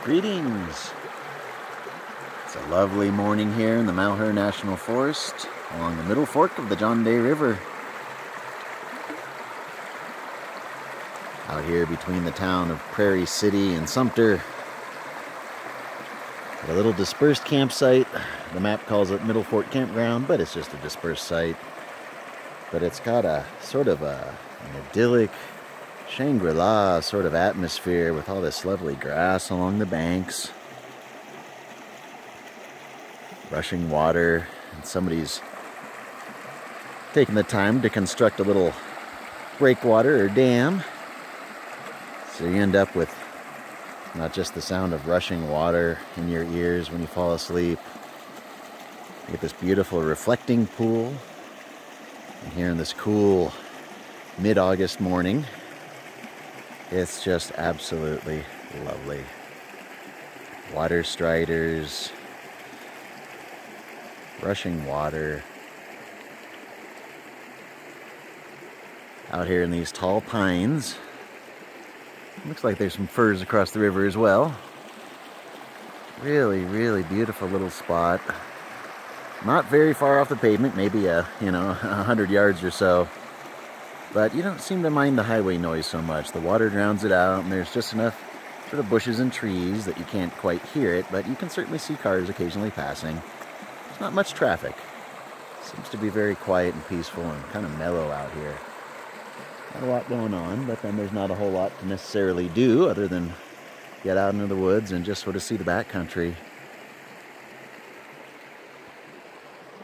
Greetings! It's a lovely morning here in the Malheur National Forest along the middle fork of the John Day River. Out here between the town of Prairie City and Sumter. A little dispersed campsite. The map calls it Middle Fork Campground, but it's just a dispersed site. But it's got a sort of an idyllic Shangri-La sort of atmosphere with all this lovely grass along the banks. Rushing water, and somebody's taking the time to construct a little breakwater or dam. So you end up with not just the sound of rushing water in your ears when you fall asleep. You get this beautiful reflecting pool. And here in this cool mid-August morning, it's just absolutely lovely. Water striders, rushing water. Out here in these tall pines. Looks like there's some firs across the river as well. Really, really beautiful little spot. Not very far off the pavement, maybe 100 yards or so. But you don't seem to mind the highway noise so much. The water drowns it out, and there's just enough sort of bushes and trees that you can't quite hear it, but you can certainly see cars occasionally passing. There's not much traffic. Seems to be very quiet and peaceful and kind of mellow out here. Not a lot going on, but then there's not a whole lot to necessarily do other than get out into the woods and just sort of see the backcountry.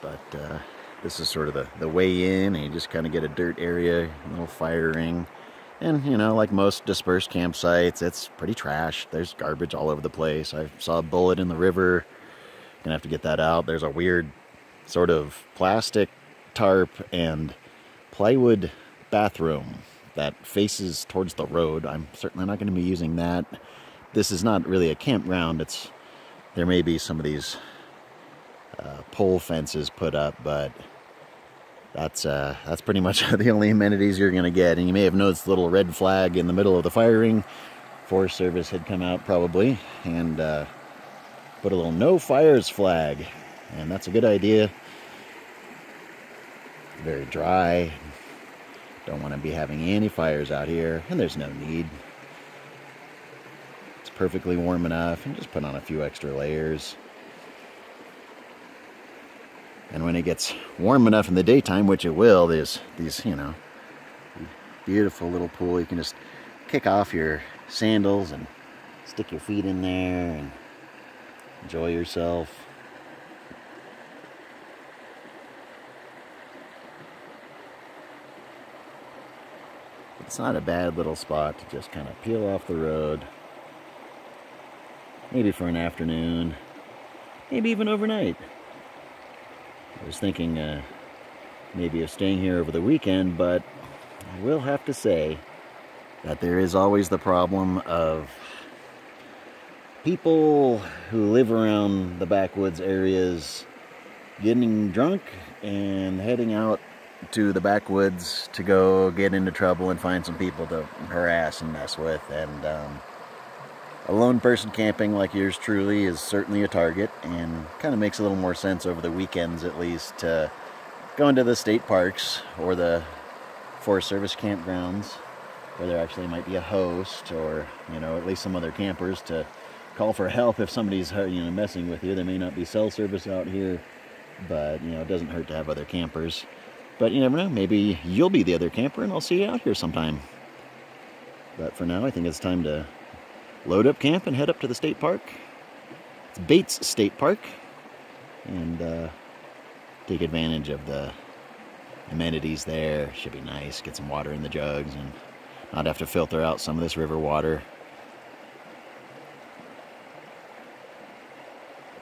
But this is sort of the way in, and you just kind of get a dirt area, a little fire ring. And, like most dispersed campsites, it's pretty trashed. There's garbage all over the place. I saw a bullet in the river. Gonna have to get that out. There's a weird sort of plastic tarp and plywood bathroom that faces towards the road. I'm certainly not going to be using that. This is not really a campground. There may be some of these pole fences put up, but that's pretty much the only amenities you're going to get. And you may have noticed the little red flag in the middle of the fire ring. Forest Service had come out probably and put a little no fires flag, and that's a good idea. Very dry. Don't want to be having any fires out here, and there's no need. It's perfectly warm enough, and just put on a few extra layers. And when it gets warm enough in the daytime, which it will, there's these, beautiful little pool. You can just kick off your sandals and stick your feet in there and enjoy yourself. It's not a bad little spot to just kind of peel off the road. Maybe for an afternoon. Maybe even overnight. I was thinking maybe of staying here over the weekend, but I will have to say that there is always the problem of people who live around the backwoods areas getting drunk and heading out to the backwoods to go get into trouble and find some people to harass and mess with. And a lone person camping like yours truly is certainly a target, and kind of makes a little more sense over the weekends at least to go into the state parks or the Forest Service campgrounds where there actually might be a host or at least some other campers to call for help if somebody's messing with you. There may not be cell service out here, but it doesn't hurt to have other campers. But you never know, maybe you'll be the other camper and I'll see you out here sometime. But for now, I think it's time to load up camp and head up to the state park. It's Bates State Park. And take advantage of the amenities there. Should be nice. Get some water in the jugs and not have to filter out some of this river water.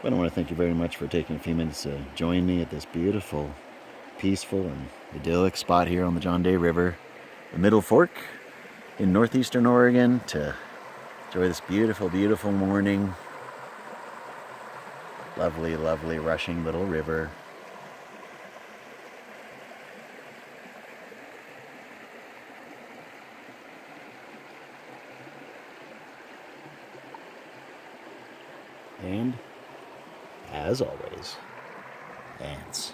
But I want to thank you very much for taking a few minutes to join me at this beautiful, peaceful and idyllic spot here on the John Day River, the Middle Fork in northeastern Oregon, to enjoy this beautiful, beautiful morning. Lovely, lovely rushing little river. And, as always, ants.